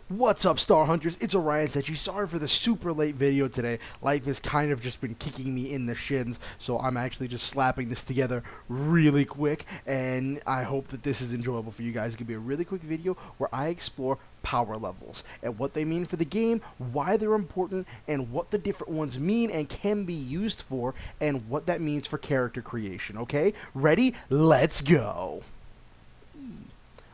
What's up, Star Hunters? It's Oriansenshi. Sorry for the super late video today. Life has kind of just been kicking me in the shins, so I'm actually just slapping this together really quick, and I hope that this is enjoyable for you guys. It's going to be a really quick video where I explore power levels and what they mean for the game, why they're important, and what the different ones mean and can be used for, and what that means for character creation, okay? Ready? Let's go!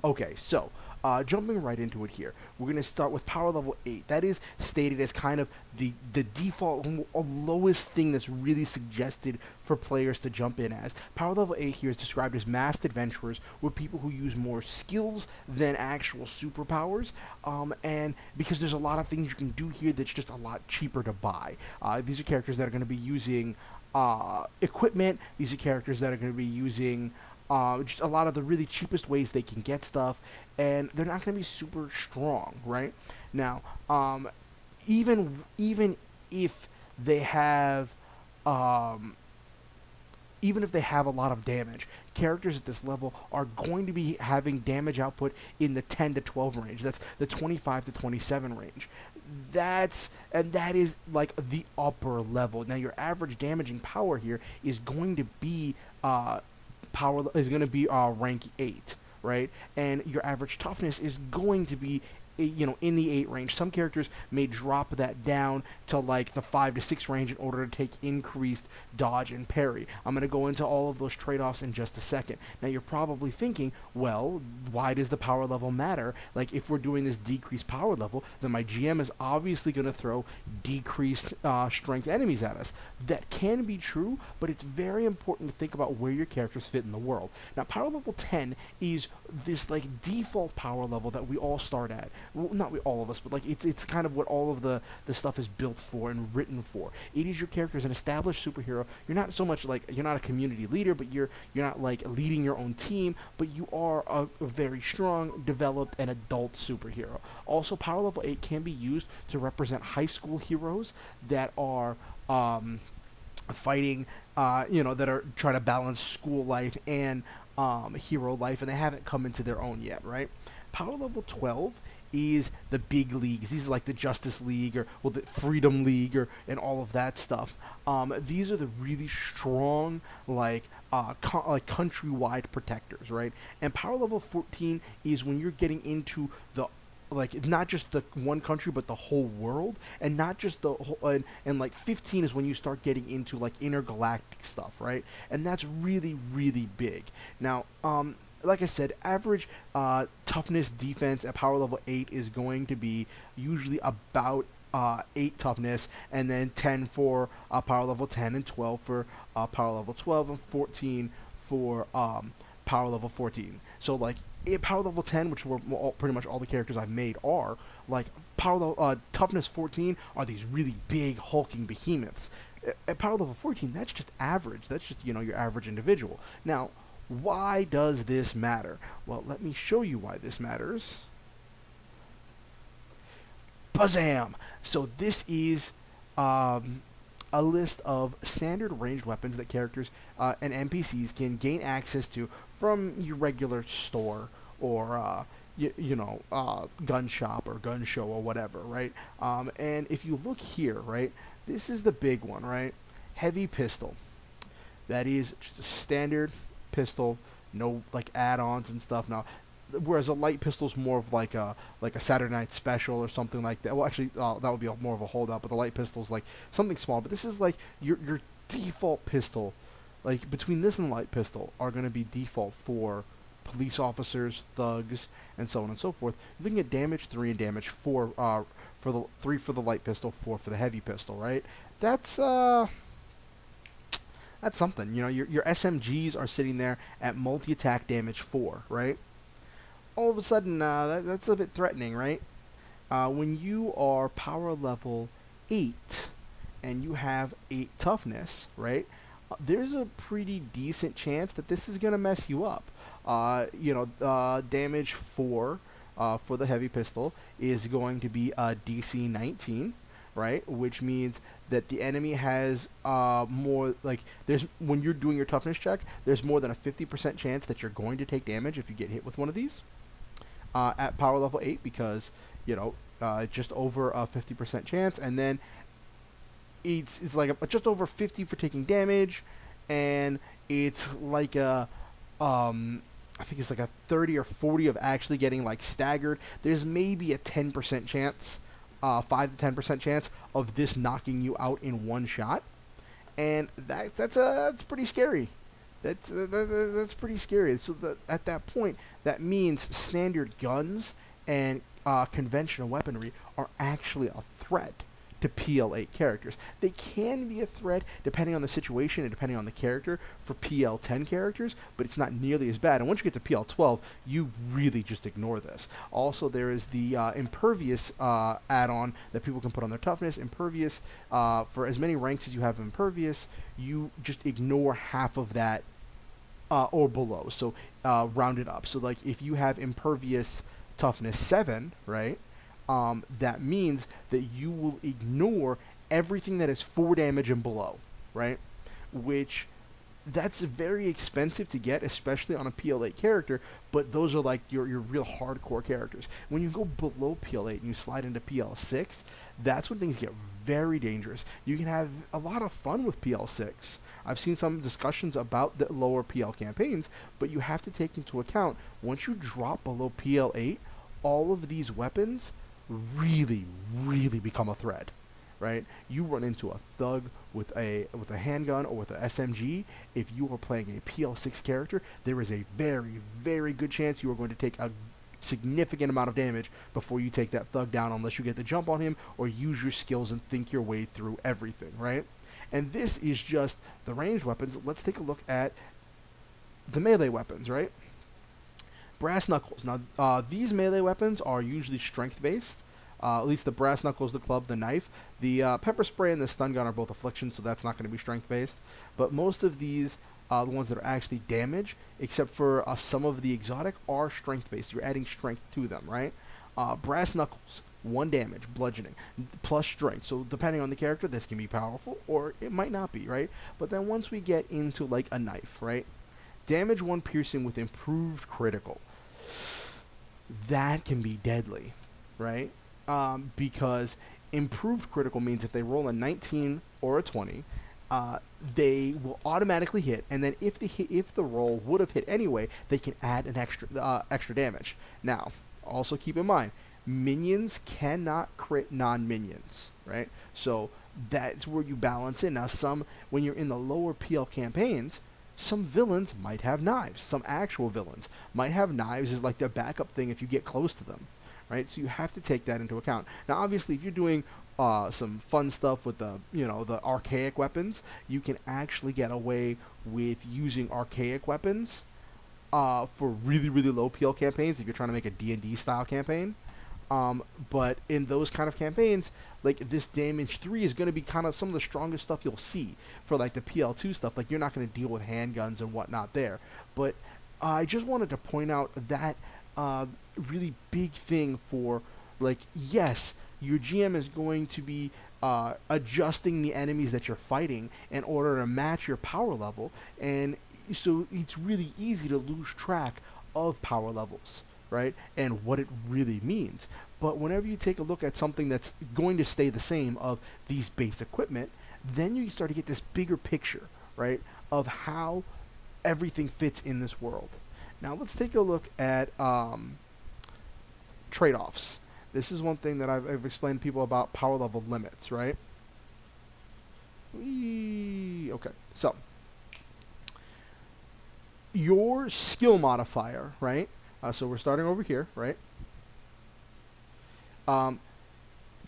Okay, so jumping right into it here, we're going to start with power level 8. That is stated as kind of the default lowest thing that's really suggested for players to jump in as. Power level 8 here is described as masked adventurers, with people who use more skills than actual superpowers, and because there's a lot of things you can do here that's just a lot cheaper to buy. These are characters that are going to be using equipment. These are characters that are going to be using just a lot of the really cheapest ways they can get stuff, and they're not going to be super strong, right? Now, even if they have, even if they have a lot of damage, characters at this level are going to be having damage output in the 10 to 12 range. That's the 25 to 27 range. That is like the upper level. Now, your average damaging power here is going to be rank 8, right? And your average toughness is going to be, in the 8 range. Some characters may drop that down to like the 5 to 6 range in order to take increased dodge and parry. I'm going to go into all of those trade-offs in just a second. Now, you're probably thinking, well, why does the power level matter? Like, if we're doing this decreased power level, then my GM is obviously going to throw decreased strength enemies at us. That can be true, but it's very important to think about where your characters fit in the world. Now, power level 10 is this like default power level that we all start at. Well, not all of us, but like it's kind of what all of the stuff is built for and written for. It is your character as an established superhero. You're not so much like, you're not a community leader, but you're not like leading your own team, but you are a very strong, developed, and adult superhero. Also, power level 8 can be used to represent high school heroes that are fighting, that are trying to balance school life and hero life, and they haven't come into their own yet, right? Power level 12 is the big leagues. These are like the Justice League or the Freedom League and all of that stuff. These are the really strong like countrywide protectors, right? And power level 14 is when you're getting into the like not just the one country but the whole world, and not just the whole, and like 15 is when you start getting into like intergalactic stuff, right? And that's really big. Now, like I said, average toughness defense at power level 8 is going to be usually about 8 toughness, and then 10 for power level 10, and 12 for power level 12, and 14 for power level 14. So like at power level 10, which were pretty much all the characters I've made are, like toughness 14 are these really big hulking behemoths. At power level 14, that's just average. That's just, your average individual. Now, why does this matter? Well, let me show you why this matters. Bazam! So this is a list of standard ranged weapons that characters and NPCs can gain access to from your regular store or gun shop or gun show or whatever, right? And if you look here, right, this is the big one, right? Heavy pistol. That is just a standard pistol, no like add-ons and stuff. Now, whereas a light pistol is more of like a Saturday Night Special or something like that. Well, actually, that would be more of a holdout, but the light pistol is like something small. But this is like your default pistol. Like between this and the light pistol are going to be default for police officers, thugs, and so on and so forth. You're looking at damage 3 and damage 4 for the 3 for the light pistol, 4 for the heavy pistol, right? That's something. Your SMGs are sitting there at multi-attack damage 4, right? All of a sudden, that's a bit threatening, right? When you are power level 8 and you have 8 toughness, right? There's a pretty decent chance that this is going to mess you up. Damage 4 for the heavy pistol is going to be DC 19, right? Which means that the enemy has more, like, when you're doing your toughness check, there's more than a 50% chance that you're going to take damage if you get hit with one of these. at power level 8 because, just over a 50% chance, and then it's like just over 50 for taking damage, and it's like I think it's like a 30 or 40 of actually getting like staggered. There's maybe a 10% chance, 5 to 10% chance of this knocking you out in one shot, and that's pretty scary. That's pretty scary. So at that point, that means standard guns and conventional weaponry are actually a threat to PL8 characters. They can be a threat depending on the situation and depending on the character for PL10 characters, but it's not nearly as bad. And once you get to PL12, you really just ignore this. Also, there is the Impervious add-on that people can put on their Toughness. Impervious, for as many ranks as you have Impervious, you just ignore half of that or below. So round it up. So like if you have Impervious Toughness 7, right? That means that you will ignore everything that is 4 damage and below, right? Which, that's very expensive to get, especially on a PL8 character, but those are like your real hardcore characters. When you go below PL8 and you slide into PL6, that's when things get very dangerous. You can have a lot of fun with PL6. I've seen some discussions about the lower PL campaigns, but you have to take into account, once you drop below PL8, all of these weapons really, really become a threat, right? You run into a thug with a handgun or with a SMG. If you are playing a PL6 character, there is a very, very good chance you are going to take a significant amount of damage before you take that thug down, unless you get the jump on him or use your skills and think your way through everything, right? And this is just the ranged weapons. Let's take a look at the melee weapons, right? Brass Knuckles. Now, these melee weapons are usually strength-based. At least the Brass Knuckles, the club, the knife. The Pepper Spray and the Stun Gun are both affliction, so that's not going to be strength-based. But most of these, the ones that are actually damage, except for some of the exotic, are strength-based. You're adding strength to them, right? Brass Knuckles, 1 damage, bludgeoning, plus strength. So depending on the character, this can be powerful, or it might not be, right? But then once we get into, like, a knife, right? Damage 1 piercing with improved critical. That can be deadly, right? Because improved critical means if they roll a 19 or a 20, they will automatically hit, and then if the roll would have hit anyway, they can add an extra damage. Now, also keep in mind, minions cannot crit non-minions, right? So that's where you balance in. Now, when you're in the lower PL campaigns, some villains might have knives. Some actual villains might have knives as like their backup thing if you get close to them, right? So you have to take that into account. Now, obviously, if you're doing some fun stuff with the archaic weapons, you can actually get away with using archaic weapons for really, really low PL campaigns if you're trying to make a D&D style campaign. But in those kind of campaigns, like this damage 3 is going to be kind of some of the strongest stuff you'll see for like the PL2 stuff. Like you're not going to deal with handguns and whatnot there. But I just wanted to point out that really big thing for, like, yes, your GM is going to be adjusting the enemies that you're fighting in order to match your power level, and so it's really easy to lose track of power levels, right, and what it really means. But whenever you take a look at something that's going to stay the same of these base equipment, then you start to get this bigger picture, right, of how everything fits in this world. Now let's take a look at trade-offs. This is one thing that I've explained to people about power level limits, right? Okay, so your skill modifier, right? So we're starting over here, right?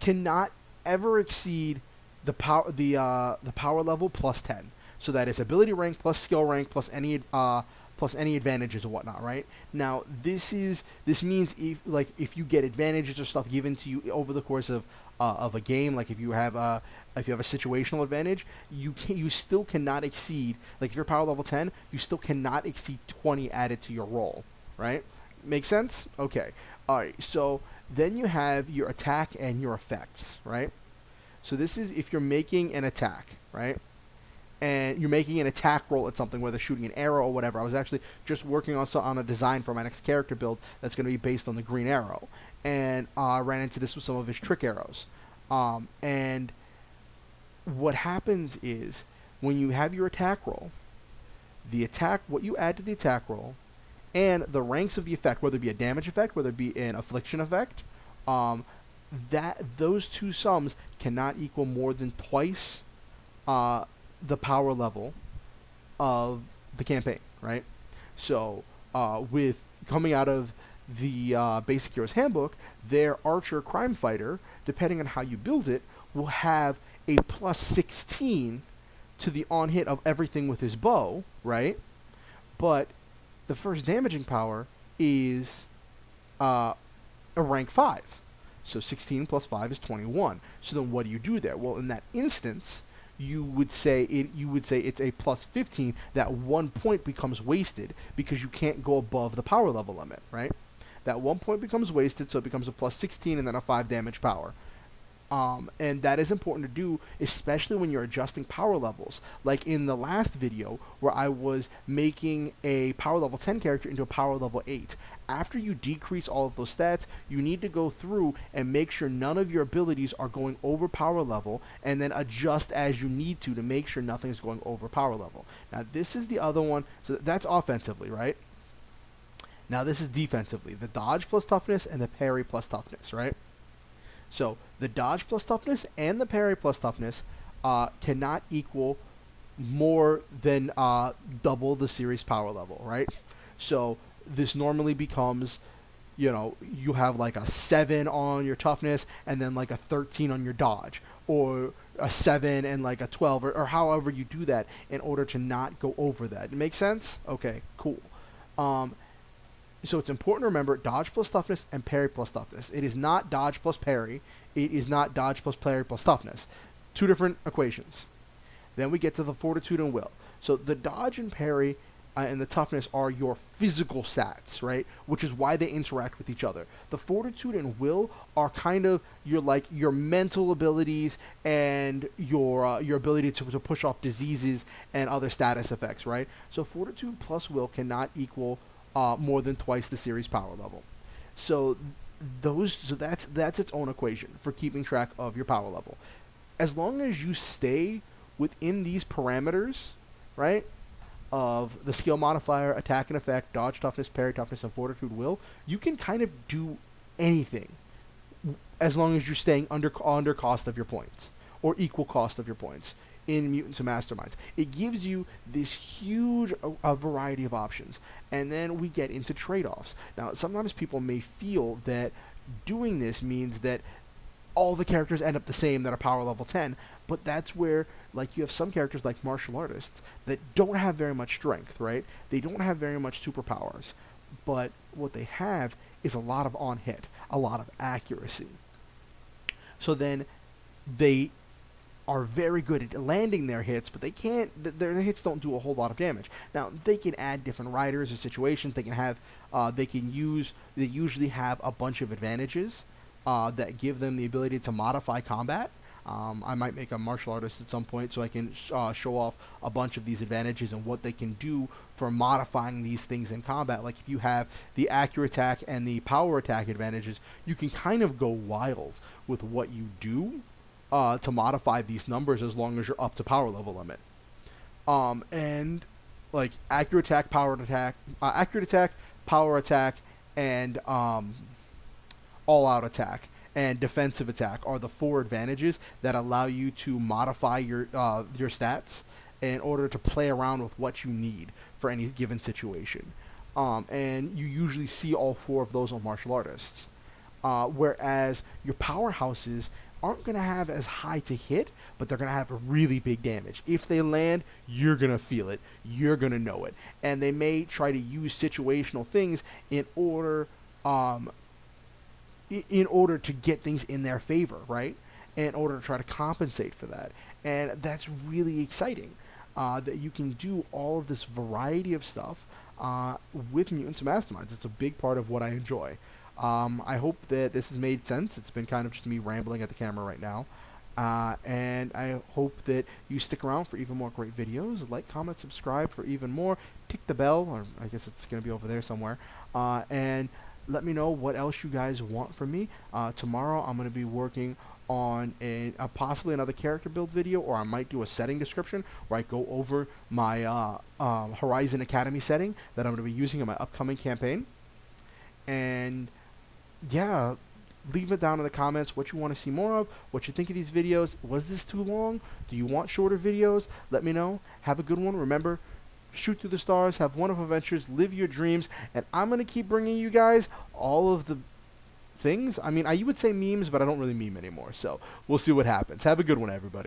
Cannot ever exceed the power level plus 10. So that is ability rank plus skill rank plus any advantages or whatnot, right? Now this means if you get advantages or stuff given to you over the course of a game, like if you have a situational advantage, you still cannot exceed, like if you're power level 10, you still cannot exceed 20 added to your roll, right? Make sense? Okay. All right. So then you have your attack and your effects, right? So this is if you're making an attack, right? and you're making an attack roll at something, whether shooting an arrow or whatever. I was actually just working on a design for my next character build that's going to be based on the green arrow, and ran into this with some of his trick arrows. And what happens is when you have your attack roll, what you add to the attack roll, and the ranks of the effect, whether it be a damage effect, whether it be an affliction effect, that those two sums cannot equal more than twice the power level of the campaign, right? So with coming out of the Basic Heroes Handbook, their archer crime fighter, depending on how you build it, will have a plus 16 to the on hit of everything with his bow, right? But the first damaging power is a rank 5. So 16 plus 5 is 21. So then what do you do there? Well, in that instance, you would say it's a plus 15. That 1 point becomes wasted because you can't go above the power level limit, right? That 1 point becomes wasted, so it becomes a plus 16 and then a 5 damage power. And that is important to do, especially when you're adjusting power levels. Like in the last video, where I was making a power level 10 character into a power level 8. After you decrease all of those stats, you need to go through and make sure none of your abilities are going over power level, and then adjust as you need to make sure nothing's going over power level. Now, this is the other one. So that's offensively, right? Now, this is defensively. The dodge plus toughness and the parry plus toughness, right? So the dodge plus toughness and the parry plus toughness cannot equal more than double the series power level, right? So this normally becomes, you have like a 7 on your toughness and then like a 13 on your dodge, or a 7 and like a 12, or however you do that in order to not go over that. It makes sense? Okay, cool. So it's important to remember dodge plus toughness and parry plus toughness. It is not dodge plus parry. It is not dodge plus parry plus toughness. Two different equations. Then we get to the fortitude and will. So the dodge and parry and the toughness are your physical stats, right? Which is why they interact with each other. The fortitude and will are kind of your mental abilities and your ability to push off diseases and other status effects, right? So fortitude plus will cannot equal more than twice the series power level. So that's its own equation for keeping track of your power level. As long as you stay within these parameters, right, of the skill modifier, attack and effect, dodge toughness, parry toughness, and fortitude will, you can kind of do anything as long as you're staying under cost of your points, or equal cost of your points in Mutants and Masterminds. It gives you this huge variety of options. And then we get into trade-offs. Now, sometimes people may feel that doing this means that all the characters end up the same that are power level 10, but that's where, like, you have some characters like martial artists that don't have very much strength, right? They don't have very much superpowers, but what they have is a lot of on-hit, a lot of accuracy. So then they are very good at landing their hits, but their hits don't do a whole lot of damage. Now, they can add different riders or situations. They usually have a bunch of advantages that give them the ability to modify combat. I might make a martial artist at some point so I can show off a bunch of these advantages and what they can do for modifying these things in combat. Like if you have the accurate attack and the power attack advantages, you can kind of go wild with what you do to modify these numbers as long as you're up to power level limit. And like accurate attack, power attack, power attack, and all-out attack and defensive attack are the 4 advantages that allow you to modify your stats in order to play around with what you need for any given situation. And you usually see all 4 of those on martial artists. Whereas your powerhouses aren't going to have as high to hit, but they're going to have really big damage. If they land, you're going to feel it. You're going to know it. And they may try to use situational things in order to get things in their favor, right? In order to try to compensate for that. And that's really exciting, that you can do all of this variety of stuff with Mutants and Masterminds. It's a big part of what I enjoy. I hope that this has made sense. It's been kind of just me rambling at the camera right now. And I hope that you stick around for even more great videos. Like, comment, subscribe for even more. Tick the bell, or I guess it's going to be over there somewhere. And let me know what else you guys want from me. Tomorrow I'm going to be working on possibly another character build video, or I might do a setting description where I go over my Horizon Academy setting that I'm going to be using in my upcoming campaign. And yeah, leave it down in the comments what you want to see more of, what you think of these videos. Was this too long? Do you want shorter videos? Let me know. Have a good one. Remember, shoot through the stars, have wonderful adventures, live your dreams, and I'm going to keep bringing you guys all of the things. I mean, you would say memes, but I don't really meme anymore, so we'll see what happens. Have a good one, everybody.